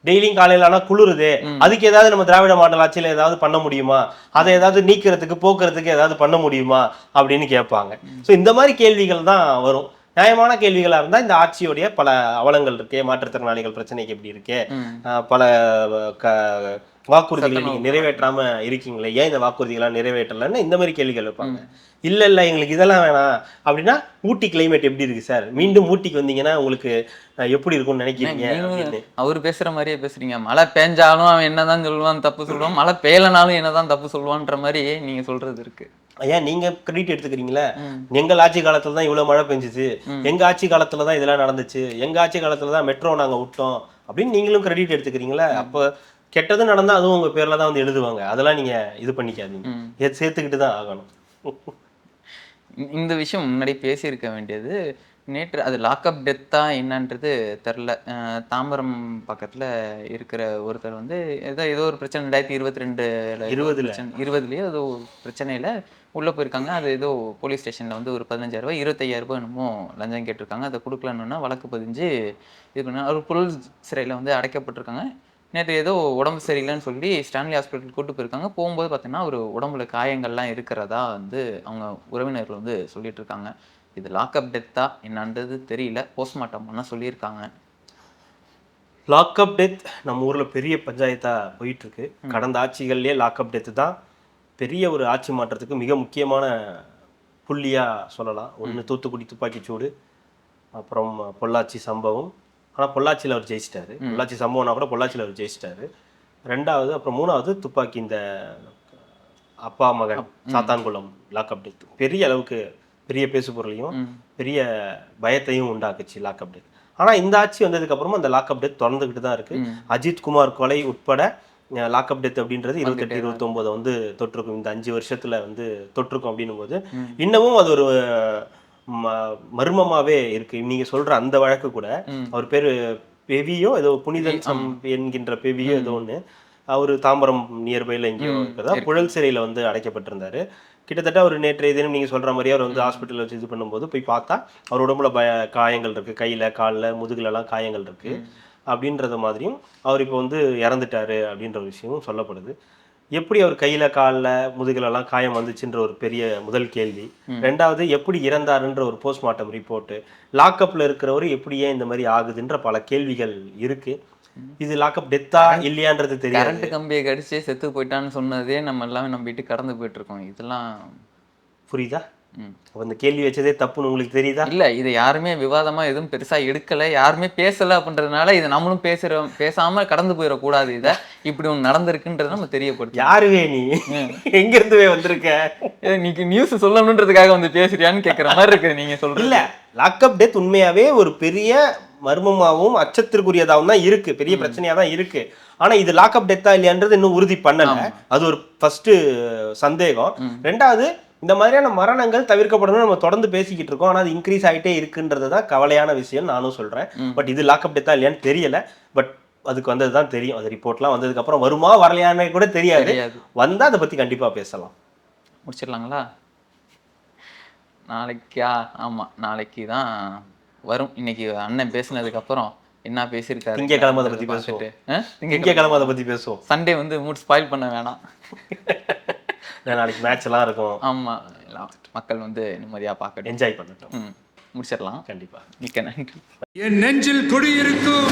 டெய்லியும் காலையில ஆனா குளிருது, அதுக்கு ஏதாவது நம்ம திராவிட மாடல் ஆட்சியில ஏதாவது பண்ண முடியுமா, அதை ஏதாவது நீக்கிறதுக்கு போக்குறதுக்கு ஏதாவது பண்ண முடியுமா அப்படின்னு கேட்பாங்க. சோ இந்த மாதிரி கேள்விகள் தான் வரும். நியாயமான கேள்விகளா இருந்தா இந்த ஆட்சியோடைய பல அவலங்கள் இருக்கே, மாற்றுத்திறனாளிகள் பிரச்சனைக்கு எப்படி இருக்கே, பல வாக்குறுதிகளை நீங்க நிறைவேற்றாம இருக்கீங்களே, ஏன் இந்த வாக்குறுதிகள்லாம் நிறைவேற்றலன்னு இந்த மாதிரி கேள்விகள் வைப்பாங்க. இல்ல எங்களுக்கு இதெல்லாம் வேணாம் அப்படின்னா, ஊட்டி கிளைமேட் எப்படி இருக்கு சார், மீண்டும் ஊட்டிக்கு வந்தீங்கன்னா உங்களுக்கு எப்படி இருக்கும்னு நினைக்கிறீங்க அப்படின்னு அவரு பேசுற மாதிரியே பேசுறீங்க. மழை பெஞ்சாலும் அவன் என்னதான் சொல்லுவான், தப்பு சொல்லுவான், மழை பெய்யலனாலும் என்னதான் தப்பு சொல்லுவான்ற மாதிரி நீங்க சொல்றது இருக்கு. ஏன் நீங்க கிரெடிட் எடுத்துக்கிறீங்களா? எங்கள் ஆட்சி காலத்துல தான் இவ்வளவு மழை பெஞ்சுச்சு, எங்க ஆட்சி காலத்துலதான் இதெல்லாம் நடந்துச்சு, எங்க ஆட்சி காலத்துலதான் மெட்ரோ நாங்க விட்டோம் அப்படின்னு நீங்களும் கிரெடிட் எடுத்துக்கிறீங்களா? அப்ப கெட்டது நடந்தா அதுவும் உங்க பேர்ல தான் வந்து எழுதுவாங்க. அதெல்லாம் நீங்க இது பண்ணிக்காதீங்க, சேர்த்துக்கிட்டு தான் ஆகணும். இந்த விஷயம் முன்னாடி பேசியிருக்க வேண்டியது. நேற்று அது லாக்அப் டெத்தா என்னன்றது தெரில. தாம்பரம் பக்கத்தில் இருக்கிற ஒருத்தர் வந்து ஏதோ ஒரு பிரச்சனை 2022 ஏதோ பிரச்சனையில் உள்ளே போயிருக்காங்க. அது ஏதோ போலீஸ் ஸ்டேஷனில் வந்து ஒரு 15,000 ரூபாய் 25,000 என்னமோ லஞ்சம் கேட்டிருக்காங்க. அதை கொடுக்கலன்னா வழக்கு பதிஞ்சு இது பண்ண ஒரு புழல் சிறையில் வந்து அடைக்கப்பட்டிருக்காங்க. நேற்று ஏதோ உடம்பு சரியில்லைன்னு சொல்லி ஸ்டான்லி ஹாஸ்பிட்டல் கூட்டு போயிருக்காங்க. போகும்போது பார்த்தீங்கன்னா ஒரு உடம்புல காயங்கள்லாம் இருக்கிறதா வந்து அவங்க உறவினர்கள் வந்து சொல்லிட்டு இருக்காங்க. இது லாக்அப் டெத்தா என்னன்றது தெரியல, போஸ்ட்மார்ட்டம் பண்ண சொல்லியிருக்காங்க. லாக்அப் டெத் நம்ம ஊர்ல பெரிய பஞ்சாயத்தா போயிட்டு இருக்கு. கடந்த ஆட்சிகள்லயே லாக்அப் டெத் தான் பெரிய ஒரு ஆட்சி மாற்றத்துக்கு மிக முக்கியமான புள்ளியா சொல்லலாம். ஒன்று தூத்துக்குடி துப்பாக்கிச்சூடு, அப்புறம் பொள்ளாச்சி சம்பவம். ஆனால் பொள்ளாச்சியில் அவர் ஜெயிச்சிட்டாரு. பொள்ளாச்சி சம்பவம்னா கூட பொள்ளாச்சியில் அவர் ஜெயிச்சிட்டாரு. ரெண்டாவது, அப்புறம் மூணாவது துப்பாக்கி இந்த அப்பா மகன் சாத்தான்குளம் லாக்அப் டெத் பெரிய அளவுக்கு பெரிய பேசு பொருளையும் பெரிய பயத்தையும் உண்டாக்குச்சு லாக்அப் டெத். ஆனால் இந்த ஆட்சி வந்ததுக்கு அப்புறமா அந்த லாக்அப் டெத் தொடர்ந்துகிட்டு தான் இருக்கு. அஜித் குமார் கொலை உட்பட லாக்அப் டெத் அப்படின்றது 28, 29 வந்து தொற்றுக்கும். இந்த 5 வருஷத்துல வந்து தொற்றுக்கும் அப்படின்னும் போது இன்னமும் அது ஒரு மர்மமாவே இருக்கு. நீங்க சொல்ற அந்த வழக்கு கூட, அவர் பேரு பெவியோ ஏதோ புனிதன் என்கின்ற பெவியோ ஏதோ ஒண்ணு, அவரு தாம்பரம் நியர்பைல எங்கேயோ இருக்கதா புழல் சிறையில வந்து அடைக்கப்பட்டிருந்தாரு. கிட்டத்தட்ட அவர் நேற்றைய தினம் நீங்கள் சொல்கிற மாதிரியே அவர் வந்து ஹாஸ்பிட்டலில் வச்சு இது பண்ணும்போது போய் பார்த்தா அவர் உடம்புல காயங்கள் இருக்குது, கையில் காலில் முதுகுலலாம் காயங்கள் இருக்குது அப்படின்றத மாதிரியும் அவர் இப்போ வந்து இறந்துட்டாரு அப்படின்ற ஒரு விஷயமும் சொல்லப்படுது. எப்படி அவர் கையில் காலில் முதுகுலலாம் காயம் வந்துச்சுன்ற ஒரு பெரிய முதல் கேள்வி. ரெண்டாவது, எப்படி இறந்தாருன்ற ஒரு போஸ்ட்மார்ட்டம் ரிப்போர்ட்டு, லாக்அப்பில் இருக்கிறவர் எப்படி ஏன் இந்த மாதிரி ஆகுதுன்ற பல கேள்விகள் இருக்குது. இது லாக்அப் டெத்தா இல்லையான்றது தெரியாது. கரண்ட் கம்பியை கடிச்சே செத்து போயிட்டான்னு சொன்னதே நம்ம எல்லாமே நம்பிட்டு கடந்து போயிட்டு இருக்கோம். இதெல்லாம் புரியுதா? அந்த கேள்வி வச்சதே தப்புன்னு உங்களுக்கு தெரியுதா? இல்ல, இதை யாருமே விவாதமா எதுவும் பெருசா எடுக்கல, யாருமே பேசல அப்படின்றதுனால இதை நம்மளும் பேசாம கடந்து போயிடக்கூடாது. இதை இப்படி ஒண்ணு நடந்திருக்குன்றத நம்ம தெரியப்படுது. யாருவே நீ எங்க இருந்து வந்திருக்க? நீங்க நியூஸ் சொல்லணுன்றதுக்காக வந்து பேசுறியான்னு கேட்கற மாதிரி இருக்கு நீங்க சொல்றது. இல்ல, லாக்அப் டெத் உண்மையாவே ஒரு பெரிய மர்மமாகவும் அச்சத்திற்குரியதாகவும் தான் இருக்கு, பெரிய பிரச்சனையா தான் இருக்கு. ஆனா இது லாக்அப் டெத்தா இல்லையான்றது இன்னும் உறுதி பண்ணல. அது ஒரு ஃபர்ஸ்ட் சந்தேகம். ரெண்டாவது, இந்த மாதிரியான மரணங்கள் தவிர்க்கப்படணும்னு நம்ம தொடர்ந்து பேசிக்கிட்டு இருக்கோம். ஆனால் அது இன்க்ரீஸ் ஆகிட்டே இருக்குன்றது தான் கவலையான விஷயம் நானும் சொல்கிறேன். பட் இது லாக்அப் டெத்தா இல்லையான்னு தெரியல. பட் அதுக்கு வந்தது தான் தெரியும். அது ரிப்போர்ட்லாம் வந்ததுக்கப்புறம் வருமா வரலையானே கூட தெரியாது. வந்தால் அதை பற்றி கண்டிப்பாக பேசலாம். முடிச்சிடலாங்களா? நாளைக்கா? ஆமாம், நாளைக்கு தான் வரும். இன்னைக்கு அண்ணன் பேசினதுக்கப்புறம் என்ன பேசியிருக்காரு, திங்கக்கிழமை அதை பற்றி பேசுவோம். திங்கக்கிழமை அதை பற்றி பேசுவோம். சண்டே வந்து மூட் ஸ்பாயில் பண்ண வேணாம். நாளைக்கு மேட்ச் எல்லாம் இருக்கும். ஆமா, எல்லாம் மக்கள் வந்து நிம்மதியா பார்க்கட்டும், என்ஜாய் பண்ணட்டும். முடிச்சிடலாம். கண்டிப்பா. மிக்க நன்றி. என் நெஞ்சில் குடியிருக்கும்